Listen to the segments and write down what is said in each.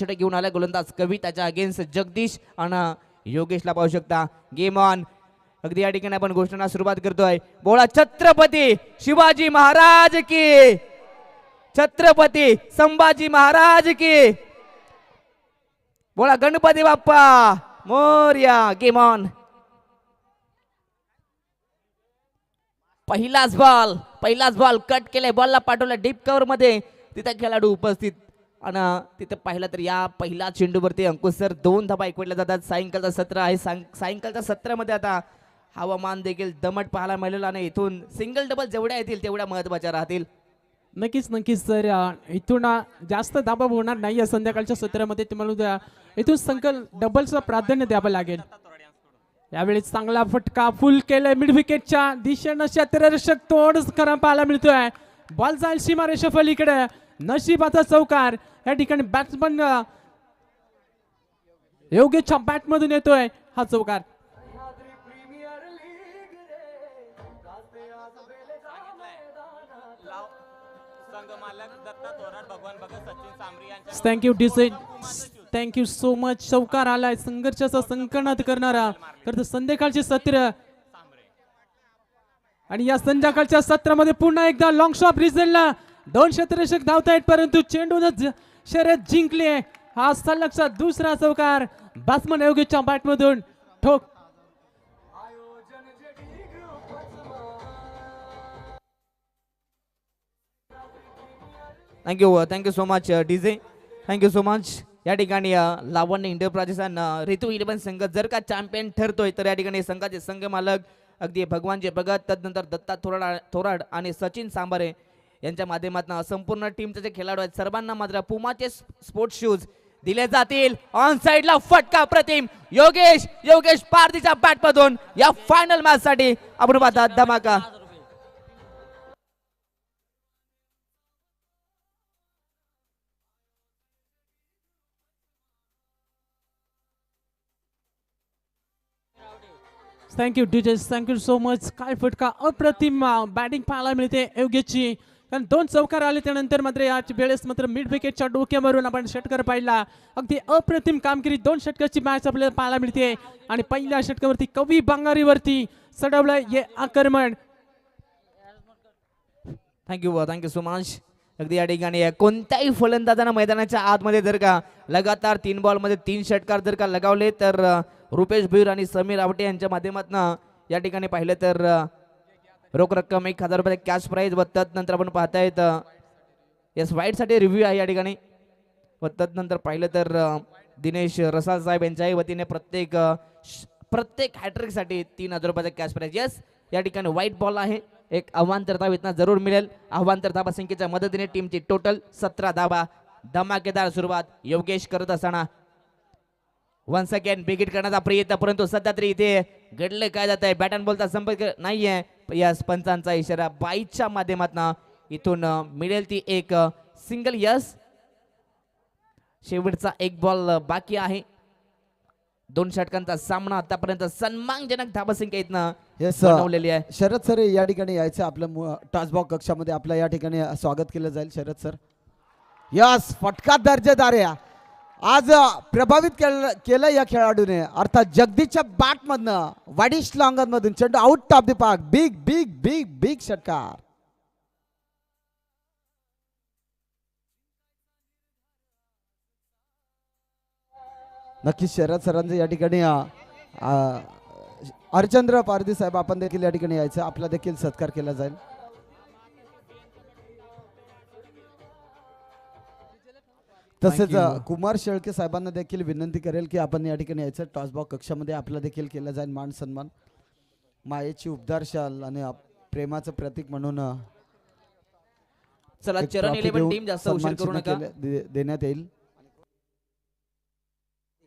षटक घेऊन आला गोलंदाज कवी त्याच्या अगेन्स्ट जगदीश आणि योगेशला पाहू शकता. Game on. अगदी या ठिकाणी आपण घोषणा सुरुवात करतोय. बोला छत्रपती शिवाजी महाराज की, छत्रपती संभाजी महाराज की, बोला गणपती बाप्पा मोरया. Game on. पहिलाच बॉल कट केलाय. बॉलला पाठवला डीप कव्हर मध्ये. तिथे खेळाडू उपस्थित आणि तिथे पाहिलं तर या पहिल्या चेंडूवरती अंकुश सर 2 धाबा एकवटल्या जातात. सायंकाळचा सत्र आहे. सायंकाळच्या सत्रामध्ये आता हवामान देखील दमट पाहायला मिळेल आणि इथून सिंगल डबल जेवढ्या येतील तेवढ्या महत्वाच्या राहतील. नक्कीच सर. इथून जास्त दाबा होणार नाही संध्याकाळच्या सत्रामध्ये. तुम्हाला इथून संकल डबलचं प्राधान्य द्यावं लागेल. यावेळी चांगला फटका फुल केलाय मिड विकेटच्या दिशेनं. क्षेत्ररक्षक तोड खरा पाहायला मिळतोय. बॉल जाईल सीमारेषा पलीकडे. नशिबाचा चौकार. या ठिकाणी बॅट्समन योगेशच्या बॅट मधून येतोय हा चौकार. Thank you design. Thank you so much. चौकार आलाय संघर्षाचा संकनात करणारा. तर संध्याकाळचे सत्र आणि या संध्याकाळच्या सत्रामध्ये पुन्हा एकदा लॉंग शॉट रिझल्टला 2 क्षेत्ररक्षक धावतायत परंतु चेंडूनच शर्यत जिंकली. हा सलगचा दुसरा चौकार बॅट्समन योगेशच्या बॅटमधून ठोक. Thank you so much DJ. Thank you so much. या ठिकाणी लावण्य एंटरप्राइजेस आणि ऋतू 11 संघ जर का चॅम्पियन ठरतोय तर या ठिकाणी संघाचे संघ मालक अगदी भगवानजी भगत, तदनंतर दत्ता थोराड आणि सचिन सांबारे यांच्या माध्यमातून संपूर्ण टीमचे जे खेळाडू आहेत सर्वांना मात्र पुमाचे स्पोर्ट्स शूज दिले जातील. ऑन साइडला फटका प्रतिम योगेश पारदीच्या बॅट मधून या फायनल मॅच साठी आपण पाहतात धमाका. Thank you DJs. Thank you so much. काय फटका अप्रतिम बॅटिंग पाहायला मिळते योगेशची. कारण 2 चौकार आले त्यानंतर मात्र या वेळेस मात्र मिड विकेटच्या डोक्यावरून आपण षटकार पाहिला. अगदी अप्रतिम कामगिरी 2 षटकाची मॅच आपल्याला पाहायला मिळते. आणि पहिल्या षटकावरती कवी बांगारीवरती चढवलंय हे आक्रमण. Thank you so much. अगदी या ठिकाणी कोणत्याही फलंदाजांना मैदानाच्या आतमध्ये जर का लगातार 3 बॉलमध्ये 3 षटकार जर का लगावले तर रुपेश भुईर आणि समीर आवटे यांच्या माध्यमातून या ठिकाणी पाहिलं तर रोख रक्कम 1000 रुपये कॅश प्राईज व तदनंतर आपण पाहतायत यस वाईट साठी रिव्ह्यू आहे या ठिकाणी. व तदनंतर पाहिलं तर दिनेश रसाल साहेब यांच्याही वतीने प्रत्येक हॅट्रिक साठी 3000 रुपयाचा कॅश प्राईज. यस या ठिकाणी व्हाईट बॉल आहे. एक अवांतर धाव इथं जरूर मिळेल. अवांतर धाबा संख्येच्या मदतीने टीमची टोटल 17 धाबा. धमाकेदार सुरुवात योगेश करत असताना वन्स अगेन बिगिट करण्याचा प्रयत्न परंतु सध्या तरी इथे घडले काय जात आहे. बॅट अँड बॉलचा संपर्क नाहीये. यस पंचांचा इशारा बाईच्या माध्यमातून इथून मिळेल ती एक सिंगल. यस शेवटचा 1 बॉल बाकी आहे. 2 षटकांचा सामना आतापर्यंत सन्मानजनक धाबासंख्या इथनं बनवलेली आहे. शरद सर या ठिकाणी यायचं आपलं टॉसबॉक्स कक्षामध्ये आपलं या ठिकाणी स्वागत केलं जाईल. शरद सर यस फटका दर्जेदार आहे. आज प्रभावित केलं या खेळाडूने अर्थात जगदीशच्या बॅट मधनं वाडिश लॉंगन मधून चेंडू out of the park. Big big big big षटकार. नक्कीच शरद सरांचं या ठिकाणी हरचंद्र पारधी साहेब आपण देखील या ठिकाणी यायचं आपला देखील सत्कार केला जाईल. तसेच कुमार शेळके साहेबांना देखील विनंती करेल की आपण या ठिकाणी यायचं टॉसबॉक्स कक्षामध्ये आपला देखील केला जाईल मान सन्मान. मायेची उबदार शाल आणि प्रेमाचं प्रतीक म्हणून चला चरण 11 टीम जास्त उशीर करू नका देण्यात येईल.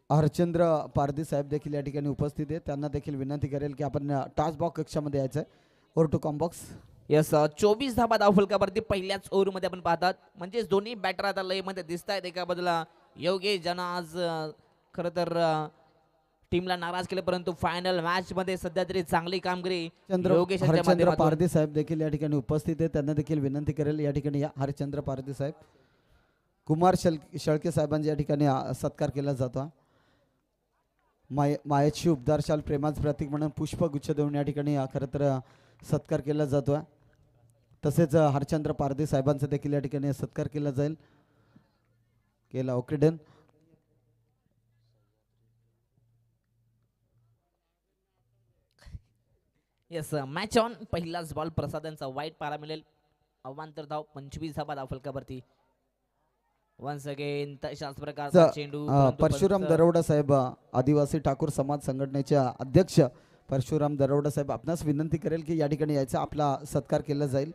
हरचंद्र पारधी साहेब देखील या ठिकाणी उपस्थित आहेत. त्यांना देखील विनंती करेल की आपण टॉसबॉक्स कक्षामध्ये यायचं. ओव्हर टू कॉम्बॉक्स. यस 24 धाबा धाव फलकावरती पहिल्याच ओव्हरमध्ये आपण पाहतात. म्हणजे दोन्ही बॅटर आता लय मध्ये दिसत आहेत. एका बाजूला योगेश ज्यांना आज खरं तर टीमला नाराज केले परंतु फायनल मॅच मध्ये सध्या तरी चांगली कामगिरी योगेश हरचंद्र पारधी साहेब देखील या ठिकाणी उपस्थित आहेत. त्यांना देखील विनंती करेल या ठिकाणी या हरचंद्र पारधी साहेब. कुमार शेळके साहेबांचा या ठिकाणी सत्कार केला जातो. मायाची उपदारशाल प्रेमाचं प्रतीक म्हणून पुष्पगुच्छ देऊन या ठिकाणी खरं तर सत्कार केला जातो. तसेच हरचंद्र पारदे साहेबांचा देखील या ठिकाणी सत्कार केला जाईल. केला okay done. Yes match on. पहिलाच बॉल प्रसादांचा वाईट पाहायला मिळेल. अवांतर धाव 25 धावा धाव फलकावरती. वन्स अगेन तशाच प्रकारचा चेंडू परशुराम दरोडा साहेब आदिवासी ठाकूर समाज संघटनेचे अध्यक्ष परशुराम दरोडा साहेब आपणास विनंती करेल की या ठिकाणी यायचा आपला सत्कार केला जाईल.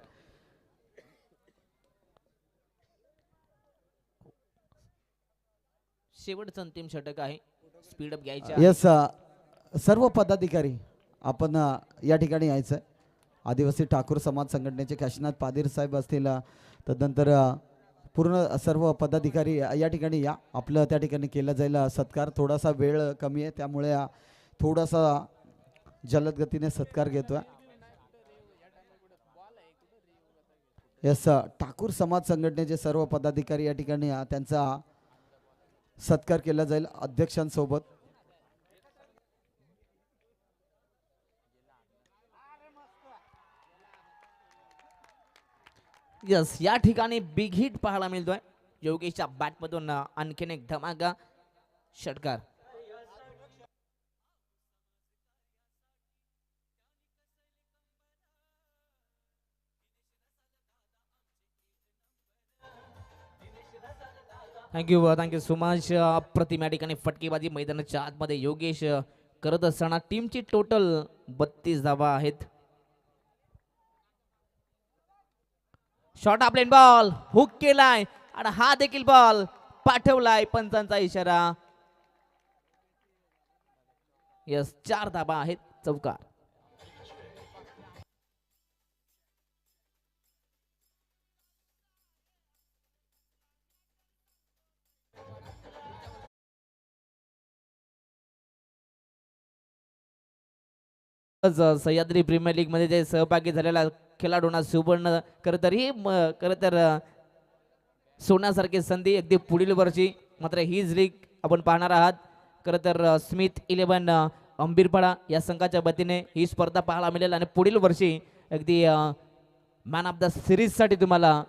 शेवटचं अंतिम षटक आहे. स्पीडअप घ्यायचे. येस सर्व पदाधिकारी आपण या ठिकाणी यायचं. आदिवासी ठाकूर समाज संघटनेचे काशीनाथ पादीर साहेब असतील, तदनंतर पूर्ण सर्व पदाधिकारी या ठिकाणी या. आपलं त्या ठिकाणी केला जाईल सत्कार. थोडासा वेळ कमी आहे त्यामुळे थोडासा जलद गतीने सत्कार घेतोय. येस ठाकूर समाज संघटनेचे सर्व पदाधिकारी या ठिकाणी त्यांचा सत्कार केला जाईल अध्यक्षांसोबत. यस या ठिकाणी बिग हिट पाहायला मिळतोय. योगेशच्या बॅटमधून आणखीन एक धमाका षटकार. थँक्यू सुमाश. अप्रतिम या ठिकाणी फटकेबाजी मैदानाच्या आतमध्ये योगेश करत असताना टीमची टोटल 32 धावा आहेत. Short of lane ball hook केलाय आणि हा देखील बॉल पाठवलाय. पंचांचा इशारा. यस 4 धाबा आहेत. चौकार. सह्याद्री प्रीमियर लीग मध्ये जे सहभागी झालेला खेळाडूंना सुवर्ण खरं तर सोन्यासारखी संधी अगदी पुढील वर्षी. मात्र हीच लीग आपण पाहणार आहात. खरं तर स्मिथ 11 अंबीरपाडा या संघाच्या वतीने ही स्पर्धा पाहायला मिळेल आणि पुढील वर्षी अगदी मॅन ऑफ द सिरीजसाठी तुम्हाला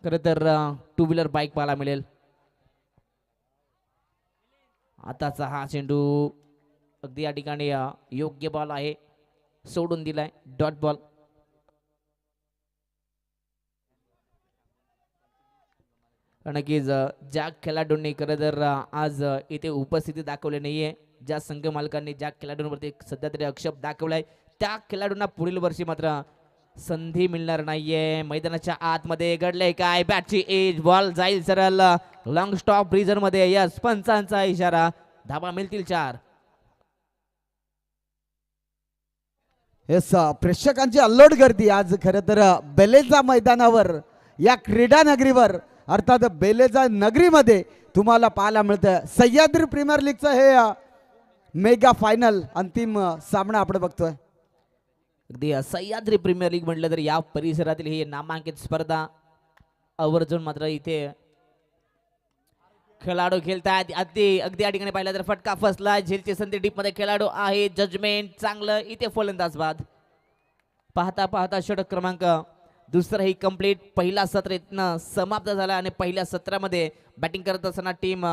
खरं तर 2 व्हीलर बाईक पाहायला मिळेल. आताचा हा चेंडू अगदी या ठिकाणी योग्य बॉल आहे. सोडून दिलाय. Dot ball. नक्कीच ज्या खेळाडूंनी खरं तर आज इथे उपस्थिती दाखवली नाहीये, ज्या संघ मालकांनी ज्या खेळाडूंवरती सध्या तरी आक्षेप दाखवलाय, त्या खेळाडूंना पुढील वर्षी मात्र संधी मिळणार नाहीये. मैदानाच्या आतमध्ये घडलंय काय. बॅटची एज बॉल जाईल सरळ लॉंग स्टॉप ब्रिजर मध्ये. यस पंचांचा इशारा. धाबा मिळतील 4. येस प्रेक्षकांची अल्लोड गर्दी आज खरं तर बेलेजा मैदानावर या क्रीडा नगरीवर अर्थात बेलेजा नगरीमध्ये तुम्हाला पाहायला मिळतं. सह्याद्री प्रीमियर लीगचं हे मेगा फायनल अंतिम सामना आपण बघतोय. अगदी सह्याद्री प्रीमियर लीग म्हटलं तर या परिसरातील ही नामांकित स्पर्धा आवर्जून मात्र इथे खेळाडू खेळतात. अगदी या ठिकाणी पाहिलं तर फटका फसला. झेलची संधी डीप मध्ये खेळाडू आहे. जजमेंट चांगलं. इथे फलंदाज बाद. पाहता पाहता षटक क्रमांक दुसराही कंप्लीट. पहिला सत्र इथनं समाप्त झाला आणि पहिल्या सत्रामध्ये बॅटिंग करत असताना टीम